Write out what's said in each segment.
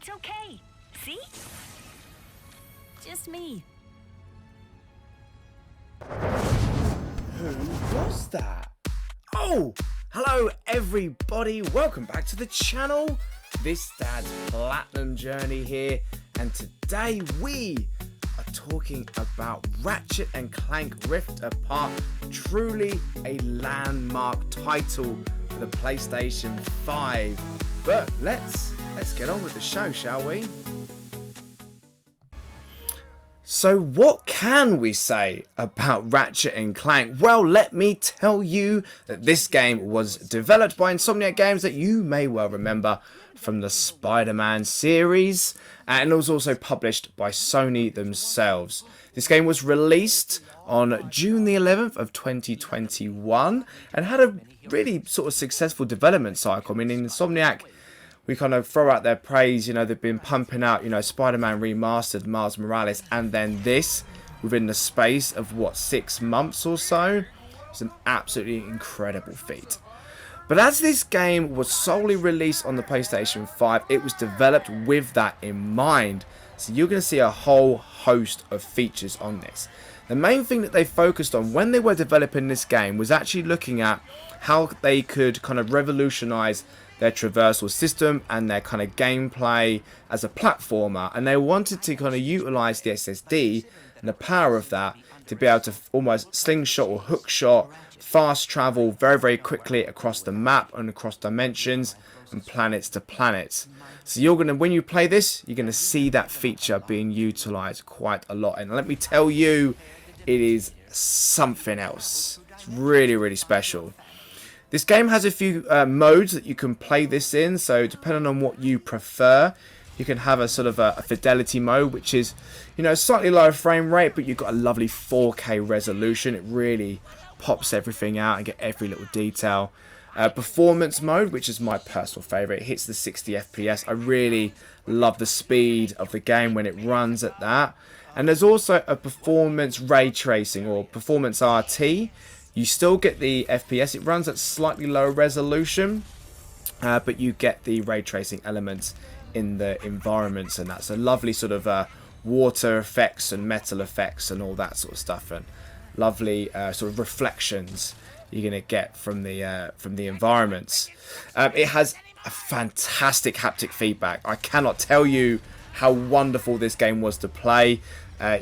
It's okay. See? Just me. Who was that? Oh, hello everybody. Welcome back to the channel. This Dad's Platinum Journey here, and today we are talking about Ratchet and Clank Rift Apart. Truly a landmark title for the PlayStation 5. But let's get on with the show, shall we? So what can we say about Ratchet and Clank? Well, let me tell you that this game was developed by Insomniac Games, that you may well remember from the Spider-Man series, and it was also published by Sony themselves. This game was released on June the 11th of 2021 and had a really sort of successful development cycle. I mean, in Insomniac, we kind of throw out their praise. You know, they've been pumping out, you know, Spider-Man Remastered, Miles Morales, and then this within the space of, what, 6 months or so. It's an absolutely incredible feat. But as this game was solely released on the PlayStation 5, it was developed with that in mind. So you're going to see a whole host of features on this. The main thing that they focused on when they were developing this game was actually looking at how they could kind of revolutionize their traversal system and their kind of gameplay as a platformer, and they wanted to kind of utilize the SSD and the power of that to be able to almost slingshot or hookshot, fast travel very, very quickly across the map and across dimensions and planets to planets. So you're gonna, when you play this, you're gonna see that feature being utilized quite a lot, and let me tell you, it is something else. It's really, really special. This game has a few modes that you can play this in, so depending on what you prefer, you can have a sort of a fidelity mode, which is, you know, slightly lower frame rate, but you've got a lovely 4K resolution. It really pops everything out and get every little detail. Performance mode, which is my personal favourite, it hits the 60 FPS. I really love the speed of the game when it runs at that. And there's also a performance ray tracing, or performance RT. You still get the FPS, it runs at slightly lower resolution, but you get the ray tracing elements in the environments, and that's a lovely sort of water effects and metal effects and all that sort of stuff, and lovely sort of reflections you're going to get from the environments. It has a fantastic haptic feedback. I cannot tell you how wonderful this game was to play.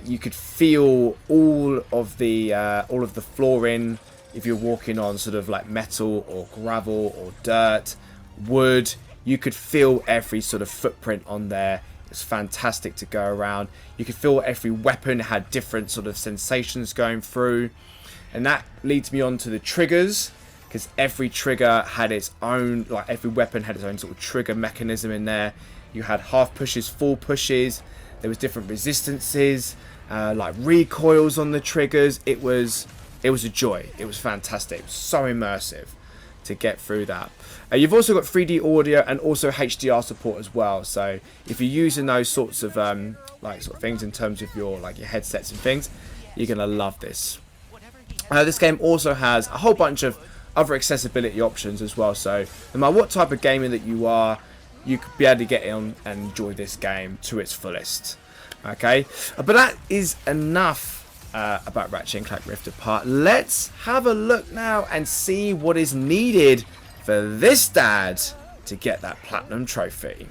You could feel all of the flooring if you're walking on sort of like metal or gravel or dirt, wood. You could feel every sort of footprint on there. It's fantastic to go around. You could feel every weapon had different sort of sensations going through, and that leads me on to the triggers, because every trigger had its own, like every weapon had its own sort of trigger mechanism in there. You had half pushes, full pushes. There was different resistances, like recoils on the triggers. It was a joy. It was fantastic. It was so immersive to get through that. You've also got 3D audio and also HDR support as well. So if you're using those sorts of like sort of things in terms of your headsets and things, you're gonna love this. This game also has a whole bunch of other accessibility options as well. So no matter what type of gamer that you are, you could be able to get in and enjoy this game to its fullest. Okay, but that is enough about Ratchet and Clank Rift Apart. Let's have a look now and see what is needed for this dad to get that platinum trophy.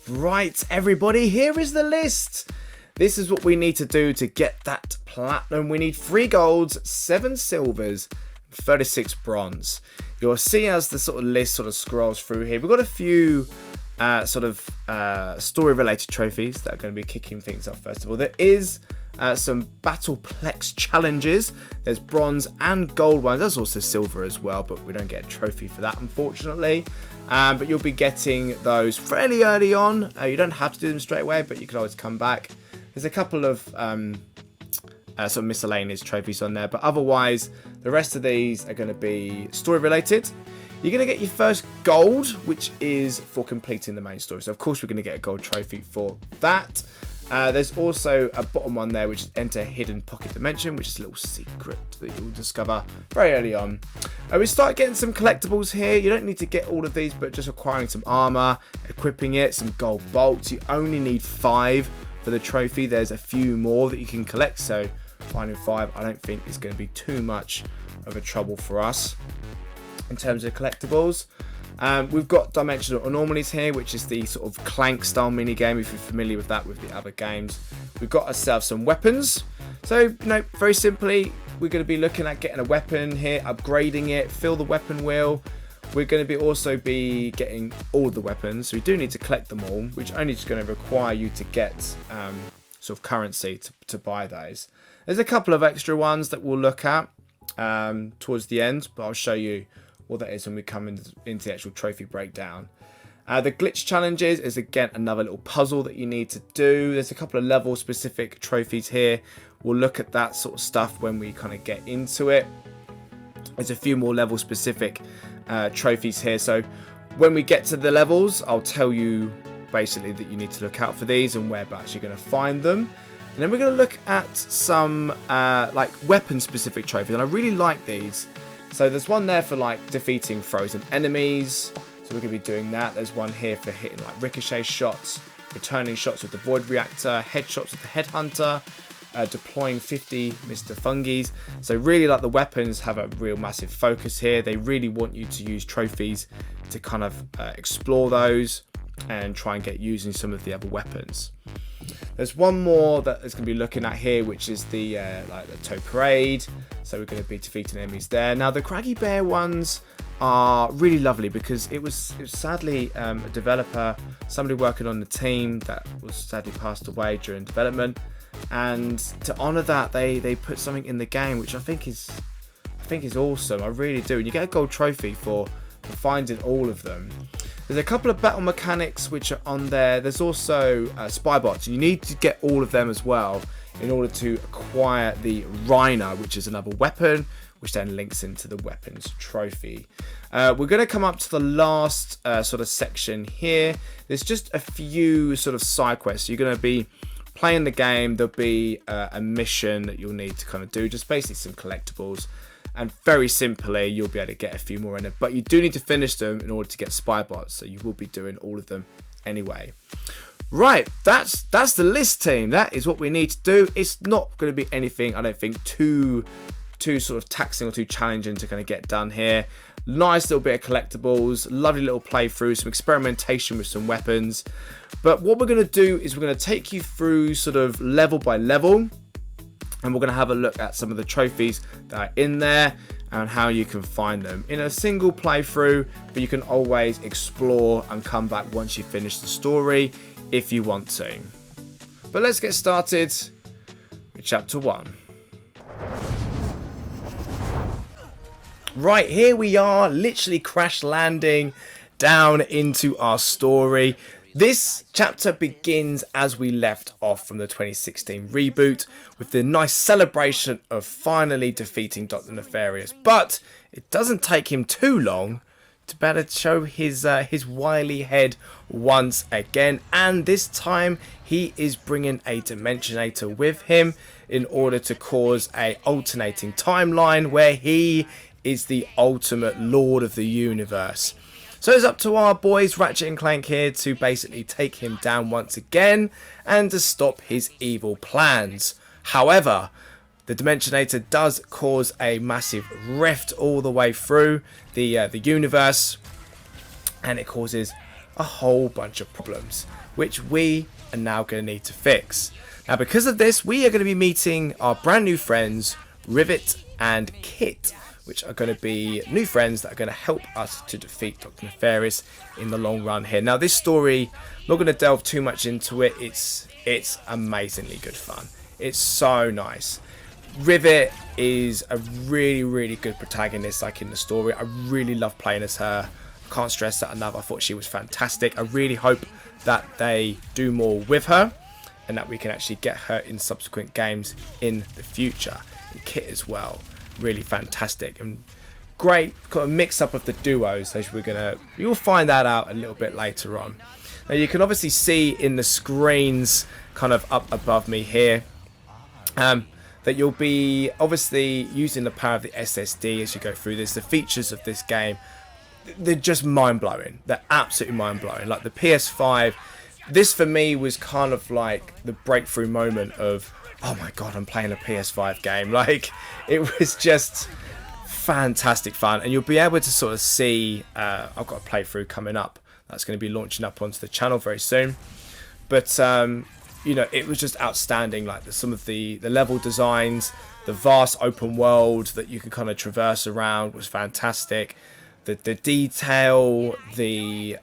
Right, everybody, here is the list. This is what we need to do to get that platinum. We need 3 golds, 7 silvers, 36 bronze. You'll see as the sort of list sort of scrolls through here, we've got a few story related trophies that are going to be kicking things off. First of all, there is some Battleplex challenges. There's bronze and gold ones. There's also silver as well, but we don't get a trophy for that, unfortunately. But you'll be getting those fairly early on. You don't have to do them straight away, but you can always come back. There's a couple of sort of miscellaneous trophies on there, but otherwise the rest of these are going to be story related. You're going to get your first gold, which is for completing the main story. So of course we're going to get a gold trophy for that. There's also a bottom one there, which is enter hidden pocket dimension, which is a little secret that you'll discover very early on. We start getting some collectibles here. You don't need to get all of these, but just acquiring some armor, equipping it, some gold bolts. You only need 5 for the trophy. There's a few more that you can collect, so finding 5 I don't think is going to be too much of a trouble for us in terms of collectibles. We've got dimensional anomalies here, which is the sort of Clank style mini game, if you're familiar with that with the other games. We've got ourselves some weapons. So, very simply, we're going to be looking at getting a weapon here, upgrading it, fill the weapon wheel. We're going to also be getting all of the weapons, so we do need to collect them all, which only is going to require you to get sort of currency to buy those. There's a couple of extra ones that we'll look at towards the end, but I'll show you what that is when we come into the actual trophy breakdown. The glitch challenges is again another little puzzle that you need to do. There's a couple of level specific trophies here. We'll look at that sort of stuff when we kind of get into it. There's a few more level specific trophies here, so when we get to the levels I'll tell you basically that you need to look out for these and whereabouts you're going to find them. And then we're going to look at some like weapon specific trophies, and I really like these. So there's one there for like defeating frozen enemies, so we're going to be doing that. There's one here for hitting like ricochet shots, returning shots with the void reactor, headshots with the headhunter, deploying 50 Mr. Fungis. So really like the weapons have a real massive focus here. They really want you to use trophies to kind of explore those and try and get using some of the other weapons. There's one more that is going to be looking at here, which is the like the tow parade. So we're going to be defeating enemies there. Now the Craggy Bear ones are really lovely because it was sadly a developer, somebody working on the team that was sadly passed away during development, and to honour that they put something in the game which I think is awesome. I really do, and you get a gold trophy for finding all of them. There's a couple of battle mechanics which are on there. There's also spy bots. You need to get all of them as well in order to acquire the Rhino, which is another weapon, which then links into the weapons trophy. We're going to come up to the last sort of section here. There's just a few sort of side quests. You're going to be playing the game. There'll be a mission that you'll need to kind of do, just basically some collectibles. And very simply, you'll be able to get a few more in it. But you do need to finish them in order to get spy bots. So you will be doing all of them anyway. Right, that's the list, team. That is what we need to do. It's not going to be anything, I don't think, too sort of taxing or too challenging to kind of get done here. Nice little bit of collectibles, lovely little playthrough, some experimentation with some weapons. But what we're going to do is we're going to take you through sort of level by level. And we're going to have a look at some of the trophies that are in there and how you can find them in a single playthrough, but you can always explore and come back once you finish the story if you want to. But let's get started with chapter 1. Right, here we are, literally crash landing down into our story. This chapter begins as we left off from the 2016 reboot, with the nice celebration of finally defeating Dr. Nefarious. But it doesn't take him too long to better show his wily head once again, and this time he is bringing a Dimensionator with him in order to cause a alternating timeline where he is the ultimate Lord of the Universe. So it's up to our boys Ratchet and Clank here to basically take him down once again and to stop his evil plans. However, the Dimensionator does cause a massive rift all the way through the universe, and it causes a whole bunch of problems, which we are now going to need to fix. Now, because of this, we are going to be meeting our brand new friends, Rivet and Kit, which are going to be new friends that are going to help us to defeat Dr. Nefarious in the long run here. Now, this story, I'm not going to delve too much into it. It's amazingly good fun. It's so nice. Rivet is a really, really good protagonist, like in the story. I really love playing as her. I can't stress that enough. I thought she was fantastic. I really hope that they do more with her and that we can actually get her in subsequent games in the future. And Kit as well. Really fantastic and great kind of mix up of the duos, as you'll find that out a little bit later on. Now you can obviously see in the screens kind of up above me here that you'll be obviously using the power of the SSD as you go through this. The features of this game, they're just mind-blowing. They're absolutely mind-blowing. Like the PS5, this for me was kind of like the breakthrough moment of, oh my god, I'm playing a PS5 game. Like, it was just fantastic fun. And you'll be able to sort of see, I've got a playthrough coming up. That's going to be launching up onto the channel very soon. But, you know, it was just outstanding. Like some of the level designs, the vast open world that you can kind of traverse around was fantastic. The detail, the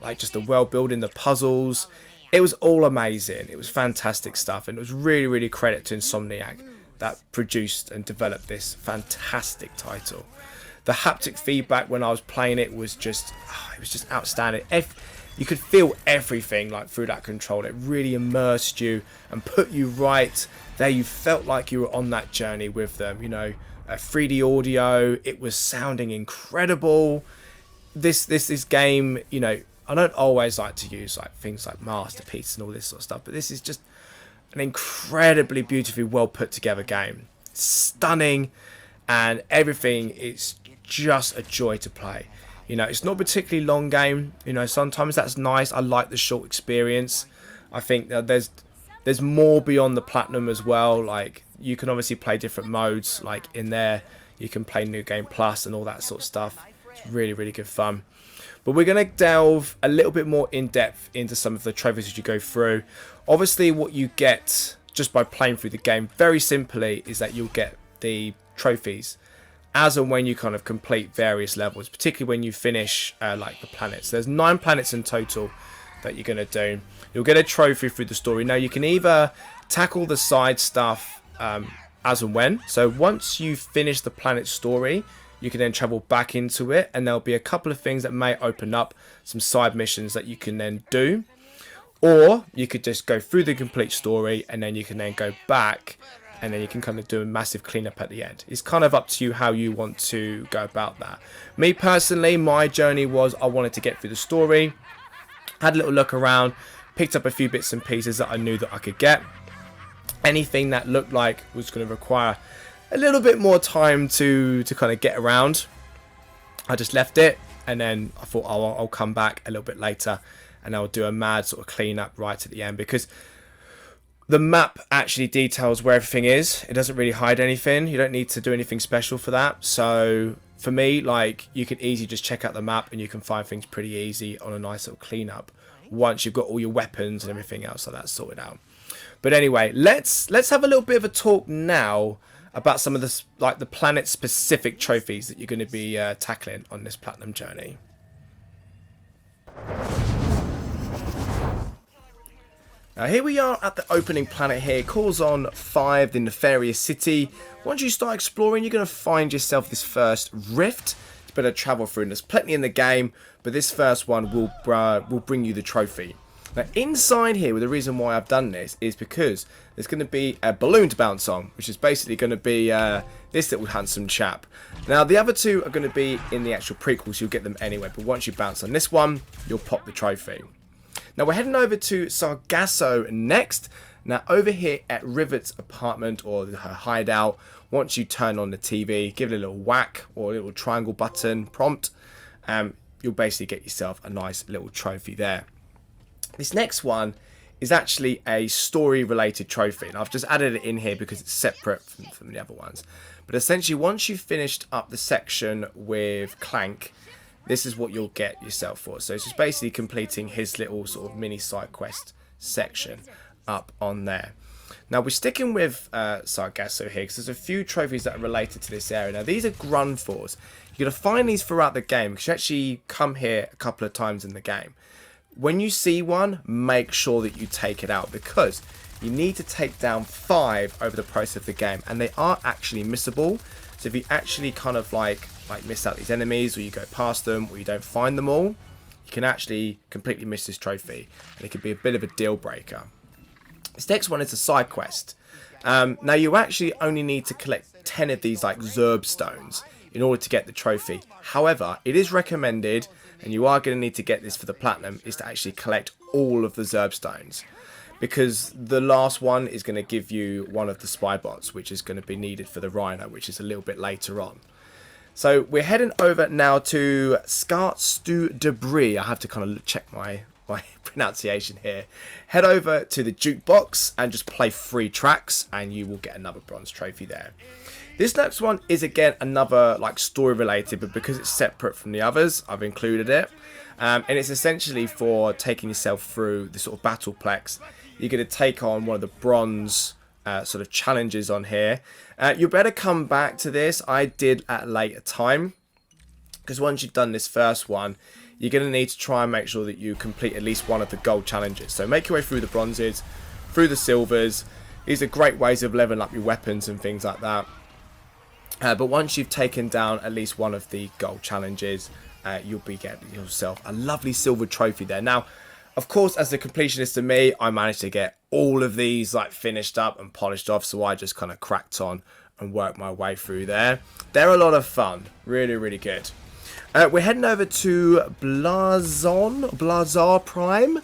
like just the world building, the puzzles, it was all amazing. It was fantastic stuff, and it was really, really credit to Insomniac that produced and developed this fantastic title. The haptic feedback when I was playing it was just, it was just outstanding. You could feel everything like through that controller. It really immersed you and put you right there. You felt like you were on that journey with them. You know, 3D audio. It was sounding incredible. This game, you know, I don't always like to use like things like Masterpiece and all this sort of stuff, but this is just an incredibly beautifully well put together game. Stunning, and everything is just a joy to play. You know, it's not a particularly long game. You know, sometimes that's nice. I like the short experience. I think that there's more beyond the platinum as well. Like, you can obviously play different modes. Like in there, you can play New Game Plus and all that sort of stuff. It's really, really good fun. But we're going to delve a little bit more in depth into some of the trophies as you go through. Obviously, what you get just by playing through the game, very simply, is that you'll get the trophies as and when you kind of complete various levels, particularly when you finish like the planets. There's 9 planets in total that you're going to do. You'll get a trophy through the story. Now, you can either tackle the side stuff as and when. So once you finish the planet story, you can then travel back into it, and there'll be a couple of things that may open up some side missions that you can then do. Or you could just go through the complete story, and then you can then go back, and then you can kind of do a massive cleanup at the end. It's kind of up to you how you want to go about that. Me personally, my journey was I wanted to get through the story, had a little look around, picked up a few bits and pieces that I knew that I could get. Anything that looked like was going to require a little bit more time to kind of get around, I just left it, and then I thought, oh, I'll come back a little bit later and I'll do a mad sort of cleanup right at the end, because the map actually details where everything is. It doesn't really hide anything. You don't need to do anything special for that. So for me, like, you can easily just check out the map and you can find things pretty easy on a nice little cleanup once you've got all your weapons and everything else like that sorted out. But anyway, let's have a little bit of a talk now about some of the planet specific trophies that you're going to be tackling on this platinum journey. Now here we are at the opening planet here, Corazon 5, the Nefarious City. Once you start exploring, you're going to find yourself this first rift to better travel through, and there's plenty in the game, but this first one will bring you the trophy. Now inside here, well, the reason why I've done this is because there's going to be a balloon to bounce on, which is basically going to be this little handsome chap. Now the other two are going to be in the actual prequels, you'll get them anyway, but once you bounce on this one, you'll pop the trophy. Now we're heading over to Sargasso next. Now over here at Rivet's apartment, or her hideout, once you turn on the TV, give it a little whack or a little triangle button prompt, you'll basically get yourself a nice little trophy there. This next one is actually a story related trophy, and I've just added it in here because it's separate from the other ones. But essentially, once you've finished up the section with Clank, this is what you'll get yourself for. So it's just basically completing his little sort of mini side quest section up on there. Now we're sticking with Sargasso here because there's a few trophies that are related to this area. Now these are Grunfors. You're going to find these throughout the game because you actually come here a couple of times in the game. When you see one, make sure that you take it out, because you need to take down 5 over the process of the game, and they are actually missable. So if you actually kind of like miss out these enemies, or you go past them, or you don't find them all, you can actually completely miss this trophy, and it could be a bit of a deal breaker. This next one is a side quest. Now you actually only need to collect 10 of these like Zerb stones in order to get the trophy. However, it is recommended and you are going to need to get this for the platinum, is to actually collect all of the Zerb stones. Because the last one is going to give you one of the spy bots, which is going to be needed for the Rhino, which is a little bit later on. So we're heading over now to Scarts du Debris. I have to kind of check my pronunciation here. Head over to the jukebox and just play 3 tracks, and you will get another bronze trophy there. This next one is again another like story related, but because it's separate from the others, I've included it. And it's essentially for taking yourself through the sort of battleplex. You're going to take on one of the bronze sort of challenges on here. You better come back to this. I did at a later time, because once you've done this first one, you're going to need to try and make sure that you complete at least one of the gold challenges. So make your way through the bronzes, through the silvers. These are great ways of leveling up your weapons and things like that. But once you've taken down at least one of the gold challenges, you'll be getting yourself a lovely silver trophy there. Now, of course, as the completionist to me, I managed to get all of these like finished up and polished off, so I just kind of cracked on and worked my way through there. They're a lot of fun. Really, really good. We're heading over to Blazar Prime.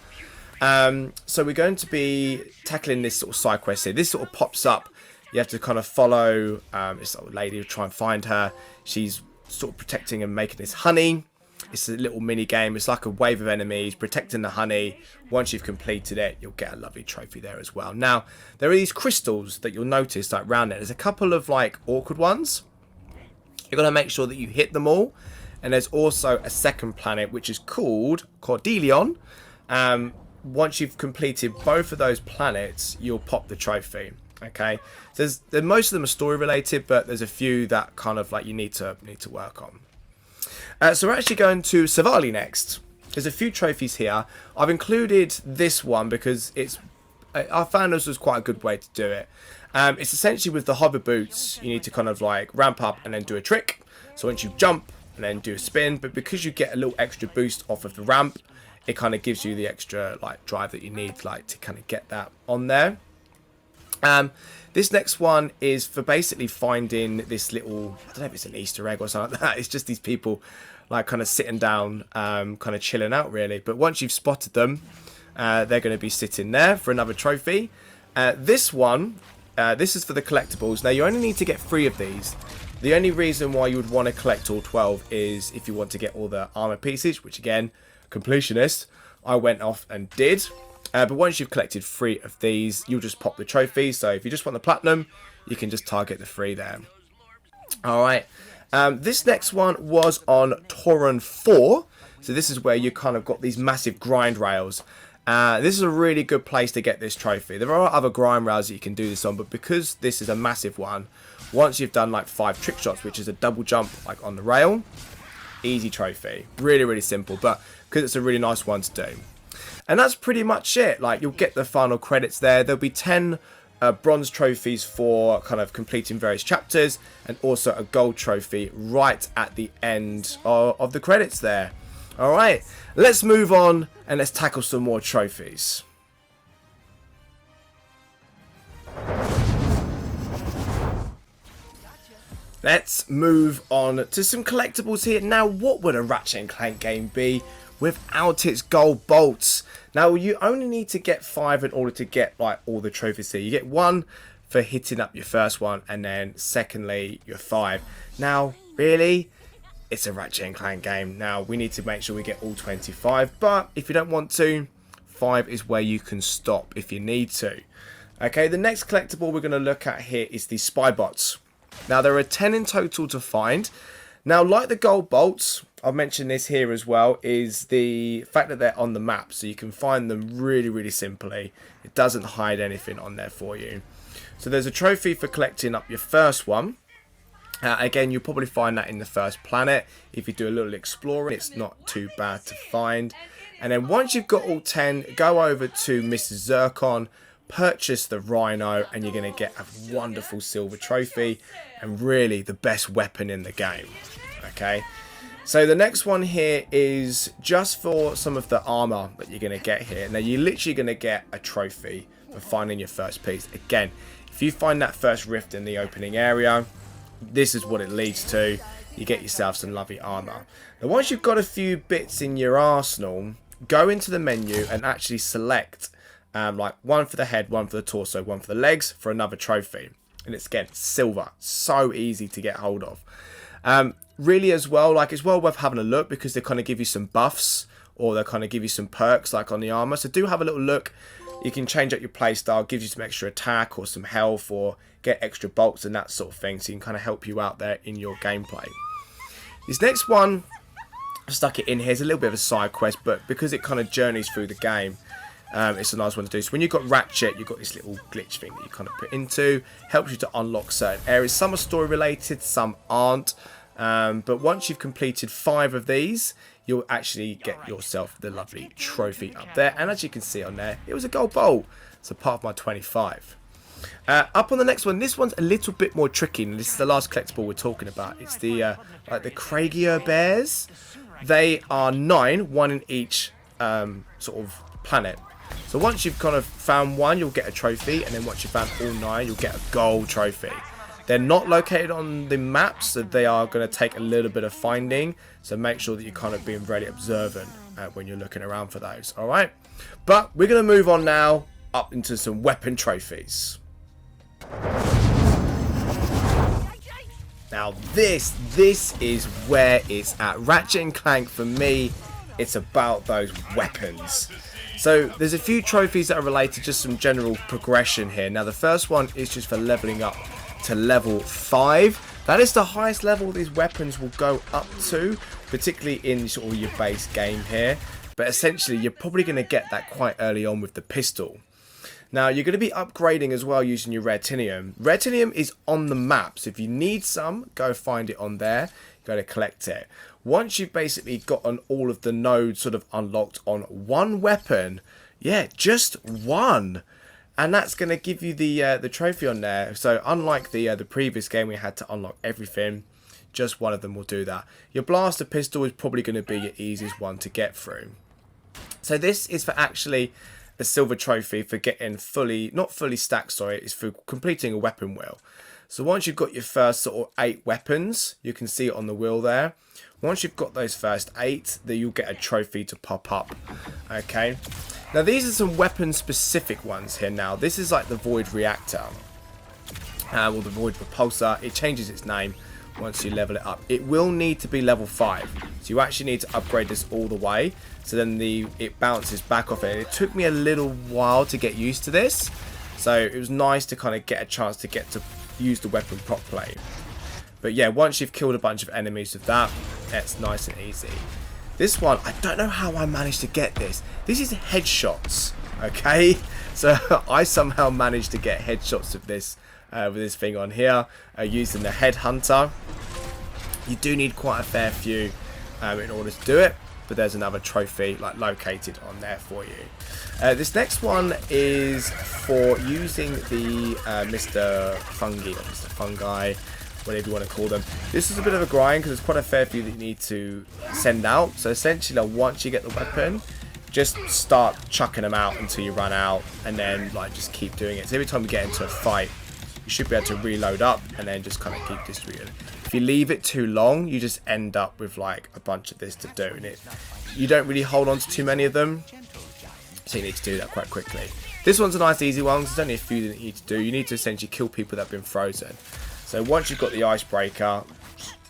So we're going to be tackling this sort of side quest here. This sort of pops up. You have to kind of follow this old lady, try and find her. She's sort of protecting and making this honey. It's a little mini game. It's like a wave of enemies protecting the honey. Once you've completed it, you'll get a lovely trophy there as well. Now, there are these crystals that you'll notice like around there. There's a couple of like awkward ones. You're going to make sure that you hit them all. And there's also a second planet which is called Cordelion. Once you've completed both of those planets, you'll pop the trophy. Okay, so most of them are story related, but there's a few that kind of like you need to work on. So we're actually going to Savali next. There's a few trophies here. I've included this one because I found this was quite a good way to do it. It's essentially with the hover boots, you need to kind of like ramp up and then do a trick. So once you jump and then do a spin, but because you get a little extra boost off of the ramp, it kind of gives you the extra like drive that you need like to kind of get that on there. This next one is for basically finding this little, I don't know if it's an Easter egg or something like that. It's just these people like kind of sitting down, kind of chilling out really. But once you've spotted them, they're going to be sitting there for another trophy. This one, this is for the collectibles. Now you only need to get 3 of these. The only reason why you would want to collect all 12 is if you want to get all the armor pieces, which again, completionist, I went off and did. But once you've collected 3 of these, you'll just pop the trophy. So if you just want the platinum, you can just target the 3 there. Alright. This next one was on Tauren 4. So this is where you kind of got these massive grind rails. This is a really good place to get this trophy. There are other grind rails that you can do this on, but because this is a massive one, once you've done like 5 trick shots, which is a double jump like on the rail, easy trophy. Really, really simple, but because it's a really nice one to do. And that's pretty much it. Like, you'll get the final credits there. There'll be 10 bronze trophies for kind of completing various chapters, and also a gold trophy right at the end of the credits there. All right, let's move on and let's tackle some more trophies. Let's move on to some collectibles here. Now, what would a Ratchet & Clank game be without its gold bolts? Now, you only need to get 5 in order to get like all the trophies here. You get 1 for hitting up your first one, and then secondly, your 5. Now, really, it's a Ratchet & Clank game. Now, we need to make sure we get all 25, but if you don't want to, 5 is where you can stop if you need to. Okay, the next collectible we're going to look at here is the spy bots. Now, there are 10 in total to find. Now, like the gold bolts, I've mentioned this here as well, is the fact that they're on the map. So you can find them really, really simply. It doesn't hide anything on there for you. So there's a trophy for collecting up your first one. Again, you'll probably find that in the first planet. If you do a little exploring, it's not too bad to find. And then once you've got all 10, go over to Mrs. Zircon, purchase the Rhino, and you're going to get a wonderful silver trophy and really the best weapon in the game. Okay, so the next one here is just for some of the armor that you're going to get here. Now, you're literally going to get a trophy for finding your first piece. Again, if you find that first rift in the opening area, this is what it leads to. you get yourself some lovely armor. Now once you've got a few bits in your arsenal, go into the menu and actually select like one for the head, one for the torso, one for the legs for another trophy. And it's, again, silver. So easy to get hold of. Really as well, like, it's well worth having a look because they kind of give you some buffs or they kind of give you some perks like on the armor. So do have a little look. You can change up your playstyle, gives you some extra attack or some health or get extra bolts and that sort of thing. So you can kind of help you out there in your gameplay. This next one, I stuck it in here. It's a little bit of a side quest, but because it kind of journeys through the game, it's a nice one to do. So when you've got Ratchet, you've got this little glitch thing that you kind of put into. Helps you to unlock certain areas. Some are story related, some aren't. But once you've completed 5 of these, you'll actually get yourself the lovely trophy up there. And as you can see on there, it was a gold bolt. So part of my 25. Up on the next one, this one's a little bit more tricky. And this is the last collectible we're talking about. It's the like the Craigier bears. They are 9, one in each sort of planet. So once you've kind of found one, you'll get a trophy. And then once you've found all 9, you'll get a gold trophy. They're not located on the maps, so they are going to take a little bit of finding. So make sure that you're kind of being very observant when you're looking around for those. Alright? But we're going to move on now up into some weapon trophies. Now this is where it's at. Ratchet & Clank, for me, it's about those weapons. So there's a few trophies that are related, just some general progression here. Now the first one is just for leveling up to level 5. That is the highest level these weapons will go up to, particularly in sort of your base game here. But essentially you're probably going to get that quite early on with the pistol. Now you're going to be upgrading as well using your Ratinium. Ratinium is on the map, so if you need some, go find it on there, go to collect it. Once you've basically gotten all of the nodes sort of unlocked on one weapon, yeah, just one. And that's going to give you the trophy on there. So unlike the previous game, we had to unlock everything. Just one of them will do that. Your blaster pistol is probably going to be your easiest one to get through. So this is for actually a silver trophy for getting not fully stacked, sorry. It's for completing a weapon wheel. So once you've got your first sort of 8 weapons, you can see it on the wheel there. Once you've got those first 8, then you'll get a trophy to pop up. Okay. Now these are some weapon specific ones here now. This is like the Void Reactor. Or the Void Repulsor. It changes its name once you level it up. It will need to be level 5. So you actually need to upgrade this all the way. So then it bounces back off it. It took me a little while to get used to this. So it was nice to kind of get a chance to get to use the weapon properly. But yeah, once you've killed a bunch of enemies with that, it's nice and easy. This one, I don't know how I managed to get this. This is headshots, okay? So I somehow managed to get headshots of this with this thing on here using the Headhunter. You do need quite a fair few in order to do it, but there's another trophy like located on there for you. This next one is for using the Mr. Fungi or Mr. Fungi, whatever you want to call them. This is a bit of a grind because there's quite a fair few that you need to send out. So essentially, once you get the weapon, just start chucking them out until you run out, and then like just keep doing it. So every time you get into a fight, you should be able to reload up and then just kind of keep distributing. If you leave it too long, you just end up with like a bunch of this to do, and you don't really hold on to too many of them. So you need to do that quite quickly. This one's a nice easy one. There's only a few that you need to do. You need to essentially kill people that have been frozen. So once you've got the icebreaker,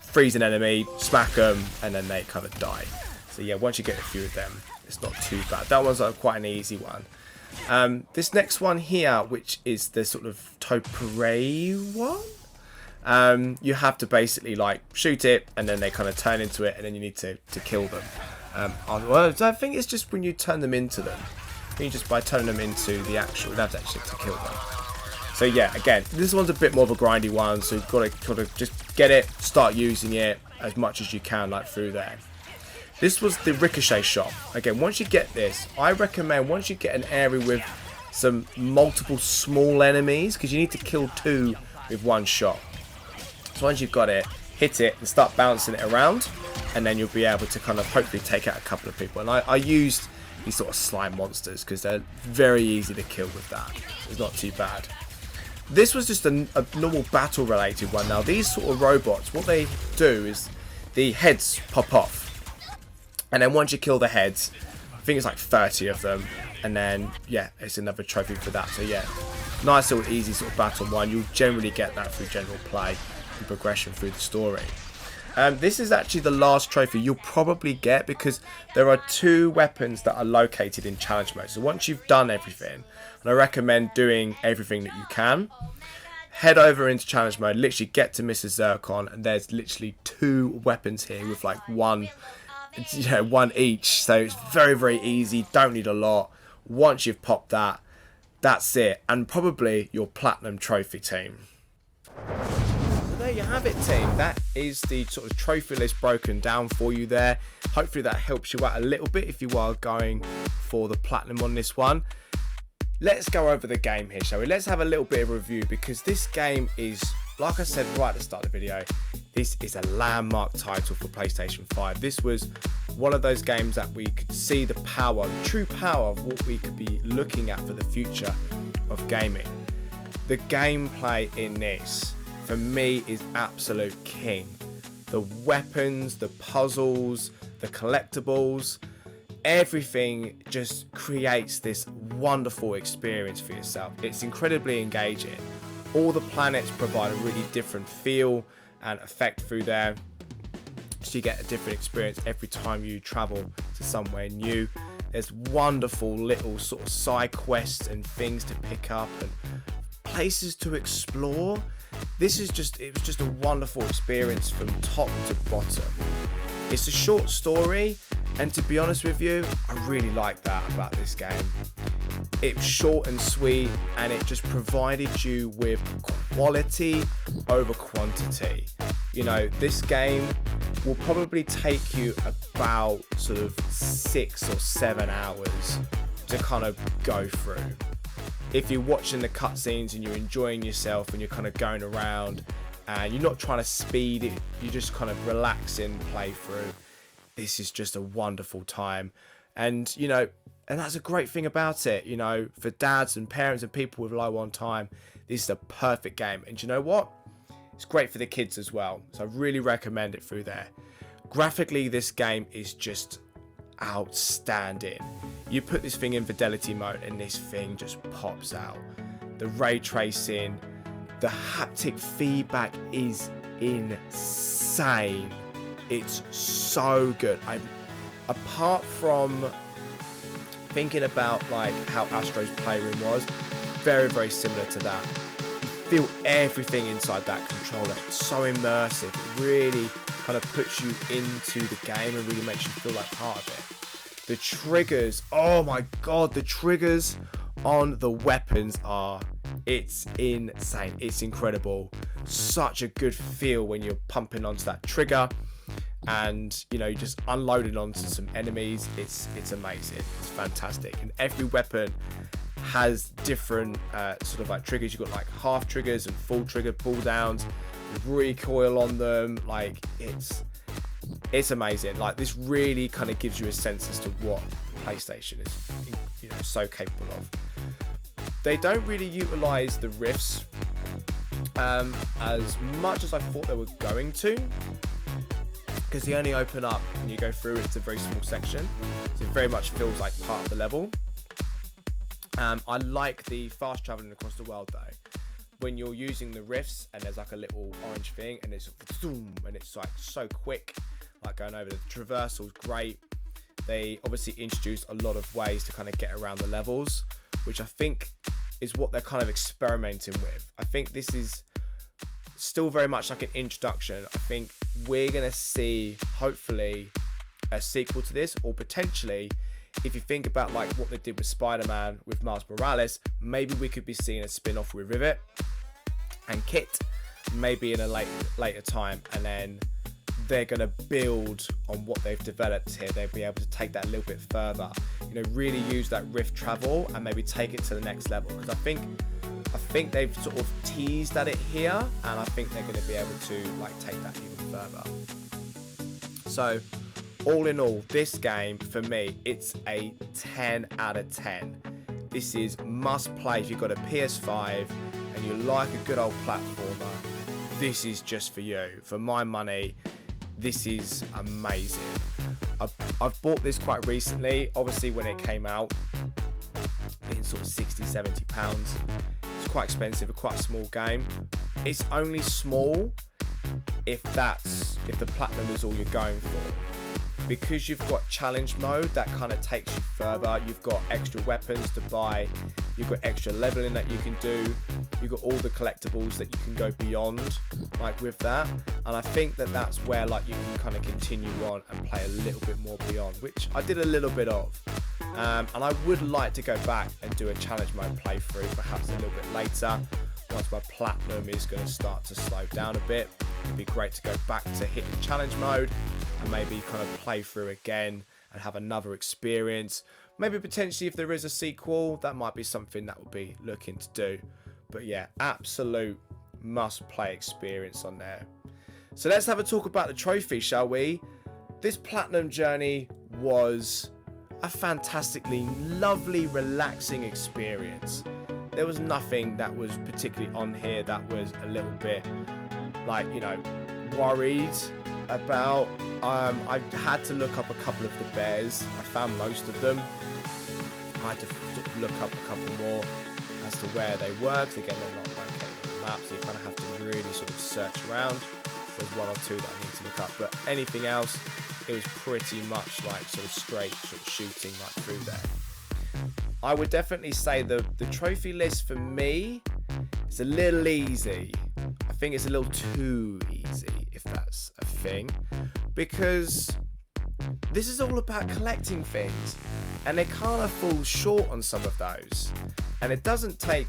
freeze an enemy, smack them, and then they kind of die. So yeah, once you get a few of them, it's not too bad. That one's quite an easy one. This next one here, which is the sort of Topere one, you have to basically like shoot it, and then they kind of turn into it, and then you need to kill them. Well, I think it's just when you turn them into them. I think just by turning them into the actual, that's actually to kill them. So yeah, again, this one's a bit more of a grindy one, so you've got to just get it, start using it as much as you can, like through there. This was the ricochet shot. Again, once you get this, I recommend once you get an area with some multiple small enemies, because you need to kill 2 with one shot. So once you've got it, hit it and start bouncing it around, and then you'll be able to kind of hopefully take out a couple of people. And I used these sort of slime monsters because they're very easy to kill with that. It's not too bad. This was just a normal battle related one. Now these sort of robots, what they do is the heads pop off. And then once you kill the heads, I think it's like 30 of them. And then, yeah, it's another trophy for that. So, yeah, nice little easy sort of battle one. You'll generally get that through general play and progression through the story. This is actually the last trophy you'll probably get, because there are 2 weapons that are located in challenge mode. So once you've done everything, and I recommend doing everything that you can, head over into challenge mode, literally get to Mrs. Zircon, and there's literally 2 weapons here with like one each. So it's very, very easy, don't need a lot. Once you've popped that, that's it, and probably your platinum trophy team. So there you have it, team. That is the sort of trophy list broken down for you there. Hopefully that helps you out a little bit if you are going for the platinum on this one. Let's go over the game here, shall we? Let's have a little bit of a review, because this game is, like I said right at the start of the video, this is a landmark title for PlayStation 5. This was one of those games that we could see the power, the true power of what we could be looking at for the future of gaming. The gameplay in this, for me, is absolute king. The weapons, the puzzles, the collectibles, everything just creates this wonderful experience for yourself. It's incredibly engaging. All the planets provide a really different feel and effect through there, so you get a different experience every time you travel to somewhere new. There's wonderful little sort of side quests and things to pick up and places to explore. It was just a wonderful experience from top to bottom. It's a short story, and to be honest with you, I really like that about this game. It's short and sweet, and it just provided you with quality over quantity. You know, this game will probably take you about sort of 6 or 7 hours to kind of go through. If you're watching the cutscenes and you're enjoying yourself and you're kind of going around and you're not trying to speed it, you're just kind of relaxing, play through, this is just a wonderful time. And, you know, and that's a great thing about it, you know, for dads and parents and people with low on time, this is a perfect game. And you know what? It's great for the kids as well. So I really recommend it through there. Graphically, this game is just outstanding. You put this thing in fidelity mode and this thing just pops out. The ray tracing, the haptic feedback is insane. It's so good. Apart from thinking about like how Astro's Playroom was, very, very similar to that. You feel everything inside that controller. It's so immersive. It really kind of puts you into the game and really makes you feel like part of it. The triggers, oh my god, the triggers on the weapons it's insane. It's incredible. Such a good feel when you're pumping onto that trigger and, you know, you just unloading onto some enemies. It's amazing. It's fantastic. And every weapon has different sort of like triggers. You've got like half triggers and full trigger pull downs, recoil on them. Like it's amazing. Like, this really kind of gives you a sense as to what PlayStation is, you know, so capable of. They don't really utilize the rifts as much as I thought they were going to, because they only open up when you go through. It's a very small section, so it very much feels like part of the level. I like the fast traveling across the world though. When you're using the rifts and there's like a little orange thing and it's zoom and it's like so quick, like going over the traversal's great. They obviously introduced a lot of ways to kind of get around the levels, which I think is what they're kind of experimenting with. I think this is still very much like an introduction. I think we're going to see, hopefully, a sequel to this, or potentially, if you think about like what they did with Spider-Man with Miles Morales, maybe we could be seeing a spin-off with Rivet and Kit, maybe in a later time, and then they're going to build on what they've developed here. They'll be able to take that a little bit further, you know, really use that rift travel and maybe take it to the next level, because I think they've sort of teased at it here, and I think they're going to be able to like take that even further. So all in all, this game for me, it's a 10 out of 10. This is must play if you've got a PS5 and you like a good old platformer. This is just for you. For my money, this is amazing. I've bought this quite recently, obviously when it came out, in sort of 60-70 pounds. It's quite expensive, a quite small game. It's only small if the platinum is all you're going for, because you've got challenge mode that kind of takes you further. You've got extra weapons to buy, you've got extra leveling that you can do, you've got all the collectibles that you can go beyond, like with that. And I think that that's where like you can kind of continue on and play a little bit more beyond, which I did a little bit of. And I would like to go back and do a challenge mode playthrough perhaps a little bit later, once my platinum is going to start to slow down a bit. It'd be great to go back to hitting challenge mode and maybe kind of play through again and have another experience. Maybe potentially if there is a sequel, that might be something that we'll be looking to do. But yeah, absolute must play experience on there. So let's have a talk about the trophy, shall we? This platinum journey was a fantastically lovely, relaxing experience. There was nothing that was particularly on here that was a little bit like, you know, worried about. I had to look up a couple of the bears. I found most of them. I had to look up a couple more as to where they were, because again they're not located on the map, so you kind of have to really sort of search around. There's one or two that I need to look up, but anything else, it was pretty much like sort of straight sort of shooting like through there. I would definitely say the trophy list for me is a little easy. I think it's a little too easy, if that's a thing, because this is all about collecting things, and it kind of falls short on some of those, and it doesn't take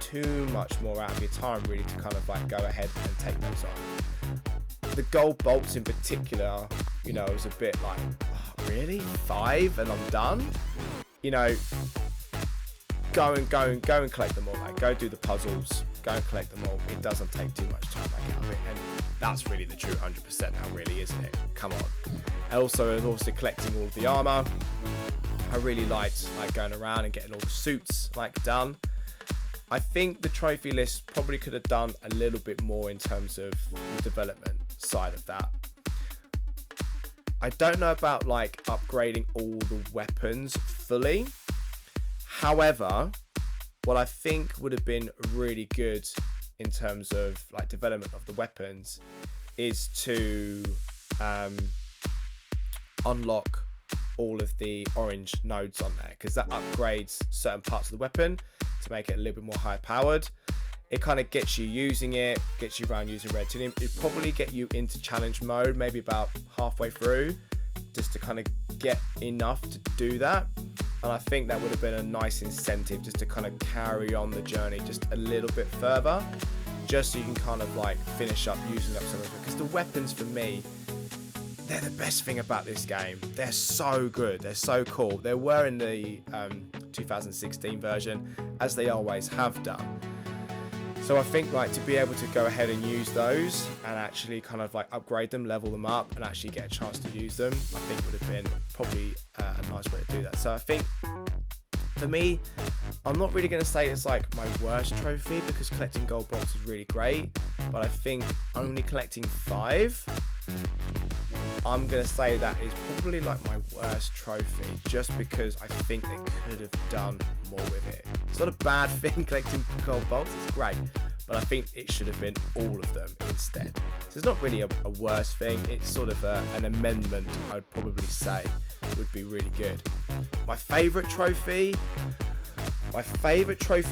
too much more out of your time really to kind of like go ahead and take those on. The gold bolts in particular, you know, was a bit like, oh, really? 5 and I'm done? You know, go and collect them all. Like, go do the puzzles, go and collect them all. It doesn't take too much time like out of it, and that's really the true 100% now, really, isn't it? Come on. And also collecting all of the armor. I really liked like going around and getting all the suits like done. I think the trophy list probably could have done a little bit more in terms of the development side of that. I don't know about like upgrading all the weapons fully. However, what I think would have been really good in terms of like development of the weapons is to unlock all of the orange nodes on there, because that upgrades certain parts of the weapon to make it a little bit more high powered. It kind of gets you using it, gets you around using red team. It'd probably get you into challenge mode maybe about halfway through, just to kind of get enough to do that. And I think that would have been a nice incentive just to kind of carry on the journey just a little bit further, just so you can kind of like finish up using up some of it. Because the weapons for me, they're the best thing about this game. They're so good, they're so cool. They were in the 2016 version, as they always have done. So I think like to be able to go ahead and use those and actually kind of like upgrade them, level them up, and actually get a chance to use them, I think would have been probably a nice way to do that. So I think for me, I'm not really going to say it's like my worst trophy, because collecting gold bolts is really great, but I think only collecting 5, I'm going to say that is probably like my worst trophy, just because I think they could have done more with it. It's not a bad thing collecting gold bolts, it's great, but I think it should have been all of them instead. So it's not really a worse thing, it's sort of an amendment, I'd probably say would be really good. My favourite trophy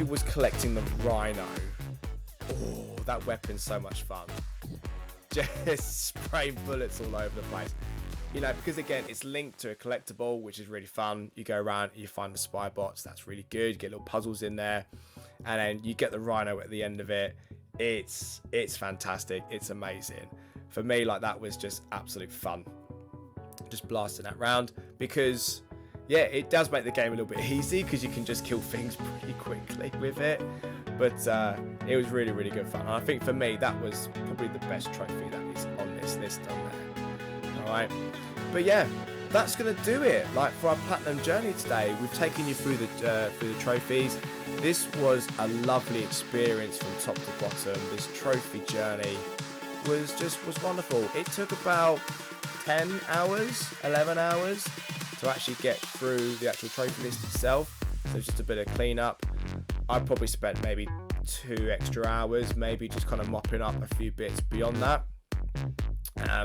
was collecting the rhino. Oh, that weapon's so much fun. Just spraying bullets all over the place, you know, because again it's linked to a collectible, which is really fun. You go around, you find the spy bots, that's really good. You get little puzzles in there, and then you get the rhino at the end of it. It's fantastic, it's amazing. For me, like, that was just absolute fun, just blasting that round, because yeah, it does make the game a little bit easy because you can just kill things pretty quickly with it. But it was really, really good fun. And I think for me, that was probably the best trophy that is on this list on there. All right. But yeah, that's going to do it. Like, for our platinum journey today, we've taken you through the trophies. This was a lovely experience from top to bottom. This trophy journey was wonderful. It took about 10 hours, 11 hours to actually get through the actual trophy list itself. So just a bit of cleanup. I probably spent maybe 2 extra hours, maybe just kind of mopping up a few bits beyond that.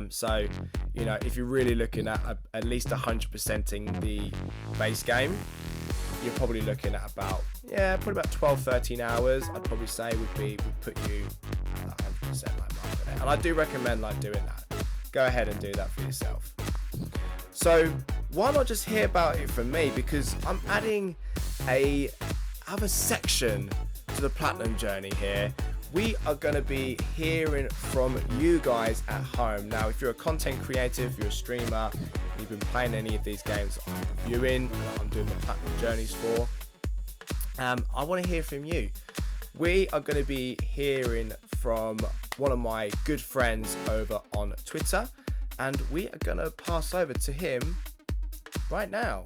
So, you know, if you're really looking at least 100%ing the base game, you're probably looking at about 12-13 hours. I'd probably say would put you at 100% like mark on it. And I do recommend like doing that. Go ahead and do that for yourself. So why not just hear about it from me, because I'm adding a other section to the platinum journey here. We are going to be hearing from you guys at home. Now, if you're a content creator, if you're a streamer, you've been playing any of these games I'm reviewing, that I'm doing the platinum journeys for, I want to hear from you. We are going to be hearing from one of my good friends over on Twitter, and we are going to pass over to him right now.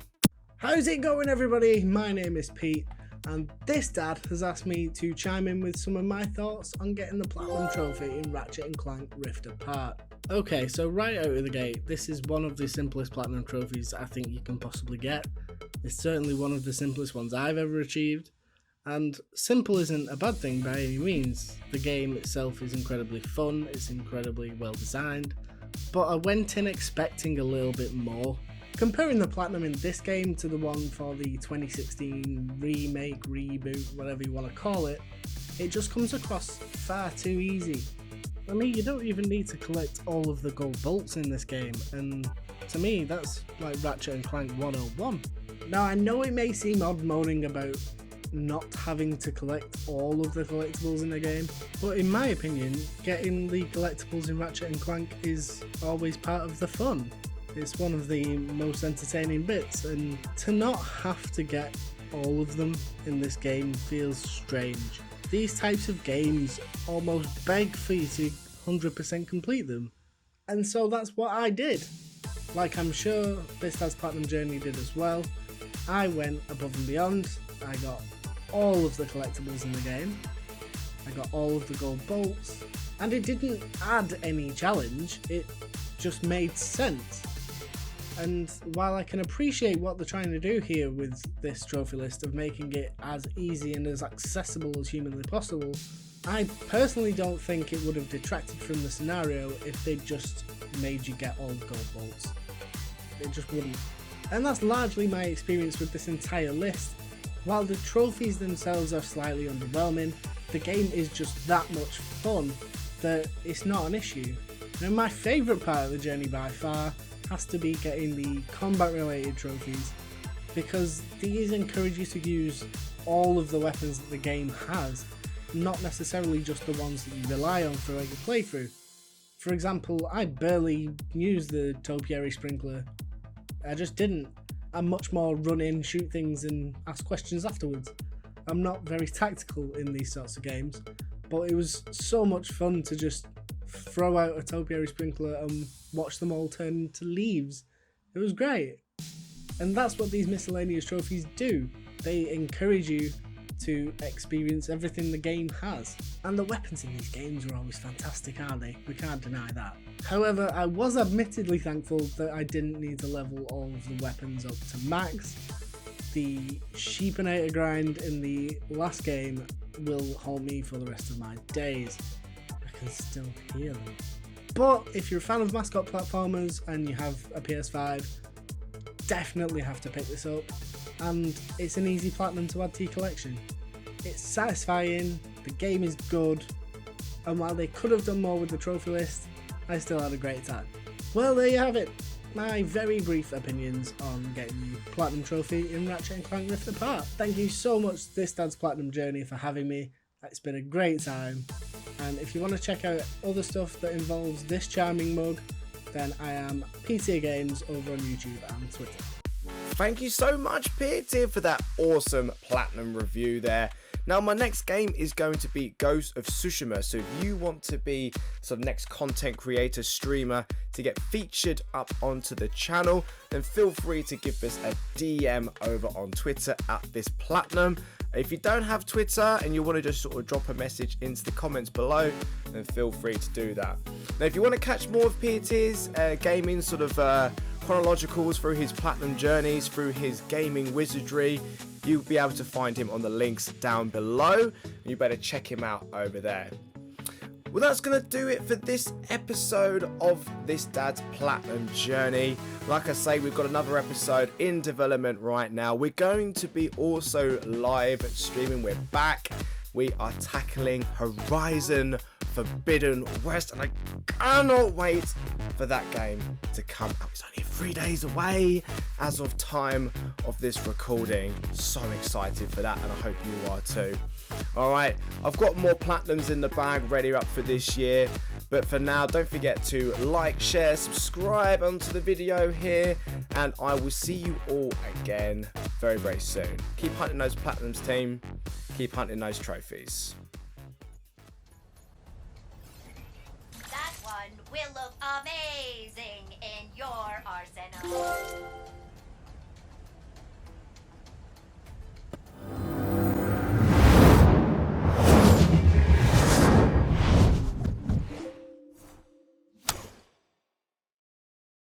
How's it going, everybody? My name is Pete, and this dad has asked me to chime in with some of my thoughts on getting the Platinum Trophy in Ratchet Clank Rift Apart. Okay, so right out of the gate, this is one of the simplest Platinum Trophies I think you can possibly get. It's certainly one of the simplest ones I've ever achieved, and simple isn't a bad thing by any means. The game itself is incredibly fun, it's incredibly well designed, but I went in expecting a little bit more. Comparing the platinum in this game to the one for the 2016 remake, reboot, whatever you want to call it, it just comes across far too easy. I mean, you don't even need to collect all of the gold bolts in this game, and to me that's like Ratchet and Clank 101. Now, I know it may seem odd moaning about not having to collect all of the collectibles in the game, but in my opinion, getting the collectibles in Ratchet and Clank is always part of the fun. It's one of the most entertaining bits, and to not have to get all of them in this game feels strange. These types of games almost beg for you to 100% complete them, and so that's what I did. Like I'm sure this Dad's Platinum Journey did as well. I went above and beyond. I got all of the collectibles in the game. I got all of the gold bolts, and it didn't add any challenge, it just made sense. And while I can appreciate what they're trying to do here with this trophy list of making it as easy and as accessible as humanly possible, I personally don't think it would have detracted from the scenario if they just made you get all the gold bolts. It just wouldn't. And that's largely my experience with this entire list. While the trophies themselves are slightly underwhelming, the game is just that much fun that it's not an issue. And my favourite part of the journey by far has to be getting the combat related trophies, because these encourage you to use all of the weapons that the game has, not necessarily just the ones that you rely on throughout your playthrough. For example, I barely used the Pea-Tear sprinkler. I just didn't. I'm much more run in, shoot things and ask questions afterwards. I'm not very tactical in these sorts of games, but it was so much fun to just throw out a Pea-Tear sprinkler and watch them all turn into leaves. It was great. And that's what these miscellaneous trophies do. They encourage you to experience everything the game has. And the weapons in these games are always fantastic, aren't they? We can't deny that. However, I was admittedly thankful that I didn't need to level all of the weapons up to max. The Sheepinator grind in the last game will hold me for the rest of my days. I can still hear them. But if you're a fan of mascot platformers and you have a PS5, definitely have to pick this up. And it's an easy platinum to add to your collection. It's satisfying, the game is good, and while they could have done more with the trophy list, I still had a great time. Well, there you have it. My very brief opinions on getting the Platinum Trophy in Ratchet & Clank Rift Apart. Thank you so much, This Dad's Platinum Journey, for having me. It's been a great time. And if you want to check out other stuff that involves this charming mug, then I am Pea-Tear Games over on YouTube and Twitter. Thank you so much, Pea-Tear, for that awesome platinum review there. Now, my next game is going to be Ghost of Tsushima, so if you want to be sort of next content creator, streamer, to get featured up onto the channel, then feel free to give us a DM over on Twitter at ThisPlatinum. If you don't have Twitter and you want to just sort of drop a message into the comments below, then feel free to do that. Now, if you want to catch more of Pea-Tear's gaming sort of chronologicals through his platinum journeys, through his gaming wizardry, you'll be able to find him on the links down below. You better check him out over there. Well, that's going to do it for this episode of This Dad's Platinum Journey. Like I say, we've got another episode in development right now. We're going to be also live streaming. We're back. We are tackling Horizon Forbidden West, and I cannot wait for that game to come out. It's only 3 days away as of time of this recording. So excited for that, and I hope you are too. Alright, I've got more platinums in the bag ready up for this year, but for now, don't forget to like, share, subscribe onto the video here, and I will see you all again very, very soon. Keep hunting those platinums, team. Keep hunting those trophies. That one will look amazing in your arsenal.